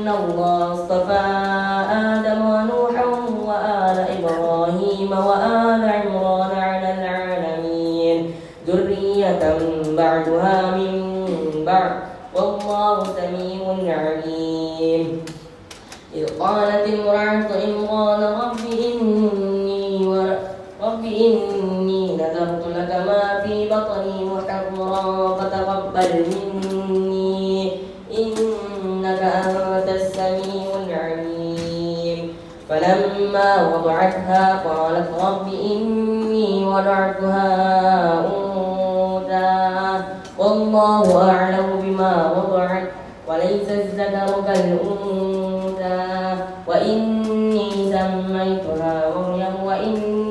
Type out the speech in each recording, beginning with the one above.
الله اصطفى آدم ونوحا وآل إبراهيم وآل عمران على العالمين ذرية بعدها من بعد والله سميع عليم إذ قالت امرأة عمران رب إني نذرت لك ما في بطني محررا فتقبل مني إنك أنت السميع العليم فلما وضعتها قالت رب إني وضعتها أنثى والله أعلم بما وضعت وليس الذكر كالأنثى وإني سميتها مريم وإني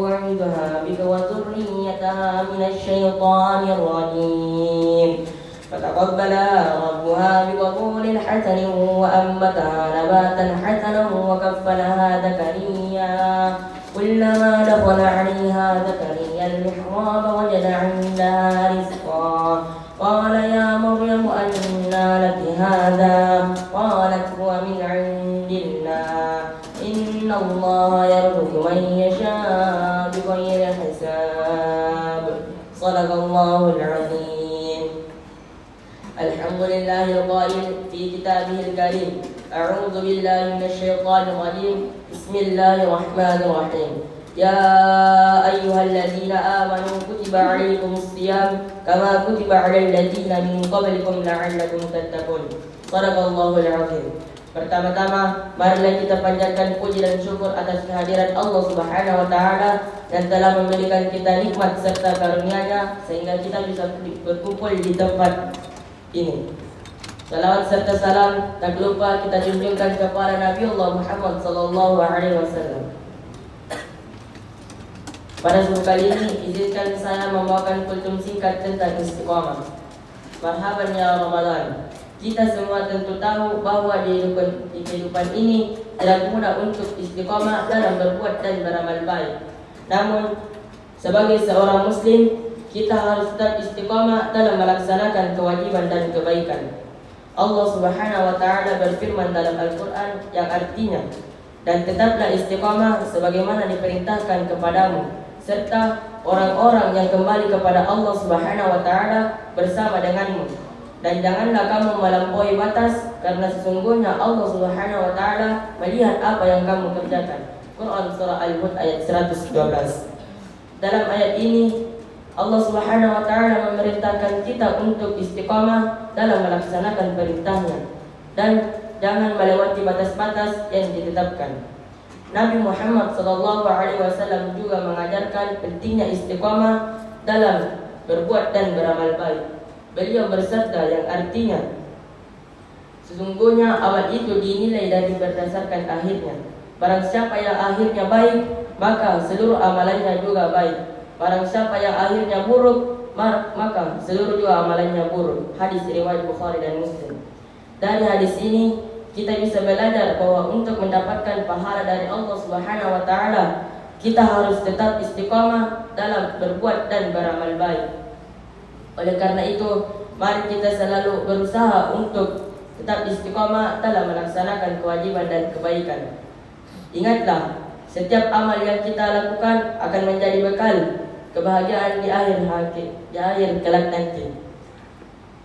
أعيذها بك وذريتها من الشيطان الرجيم فتقبلها ربها بقبول حسن وأنبتها نباتا حسنا وكفلها زكريا كلما دخل عليها زكريا المحراب وجد عندها رزقا قال يا مريم أنى لك هذا قالت هو من عند الله إن الله يرزق من يشاء بغير حساب صدق الله العظيم. الحمد لله القائل في كتابه الكريم أعوذ بالله من الشيطان الرجيم بسم الله الرحمن الرحيم يا أيها الذين آمنوا كتب عليكم الصيام كما كتب على الذين من قبلكم لعلكم تتقون صدق الله العظيم. Pertama-tama, marilah kita panjatkan puji dan syukur atas kehadiran Allah Subhanahu wa Ta'ala yang telah memberikan kita nikmat serta karunia-Nya sehingga kita bisa berkumpul di tempat ini. Salawat serta salam tak lupa kita junjungkan kepada Nabi Allah Muhammad sallallahu alaihi wasallam. Pada subuh kali ini izinkan saya membawakan kultum singkat tentang istiqamah. Marhaban ya Ramadan. Kita semua tentu tahu bahwa di kehidupan ini tidak mudah untuk istiqamah dalam berbuat dan beramal baik. Namun sebagai seorang muslim kita harus tetap istiqamah dalam melaksanakan kewajiban dan kebaikan. Allah Subhanahu wa Ta'ala berfirman dalam Al-Quran yang artinya, dan tetaplah istiqamah sebagaimana diperintahkan kepadamu, serta orang-orang yang kembali kepada Allah Subhanahu wa Ta'ala bersama denganmu. Dan janganlah kamu melampaui batas, karena sesungguhnya Allah Subhanahu wa Ta'ala melihat apa yang kamu kerjakan. Quran surah Al-Hud ayat 112. Dalam ayat ini Allah Subhanahu wa Ta'ala memerintahkan kita untuk istiqamah dalam melaksanakan perintahnya dan jangan melewati batas-batas yang ditetapkan. Nabi Muhammad SAW juga mengajarkan pentingnya istiqamah dalam berbuat dan beramal baik. Beliau bersabda yang artinya, sesungguhnya amal itu dinilai dari berdasarkan akhirnya. Barang siapa yang akhirnya baik, maka seluruh amalannya juga baik. Barang siapa yang akhirnya buruk, maka seluruh juga amalannya buruk. Hadis riwayat Bukhari dan Muslim. Dari hadis ini kita bisa belajar bahwa untuk mendapatkan pahala dari Allah Subhanahu wa Ta'ala, kita harus tetap istiqamah dalam berbuat dan beramal baik. Oleh karena itu, mari kita selalu berusaha untuk tetap istiqamah dalam melaksanakan kewajiban dan kebaikan. Ingatlah, setiap amal yang kita lakukan akan menjadi bekal kebahagiaan di akhir kelak nanti.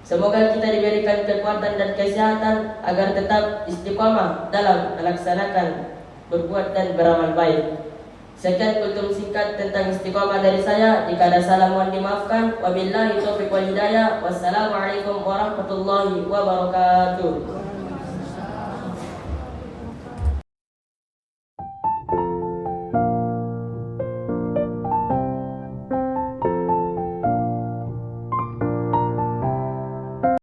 Semoga kita diberikan kekuatan dan kesehatan agar tetap istiqamah dalam melaksanakan berbuat dan beramal baik. Sekian kultum singkat tentang istiqamah dari saya. Jika ada salah mohon dimaafkan. Wabillahi taufiq wal hidayah. Wassalamualaikum warahmatullahi wabarakatuh.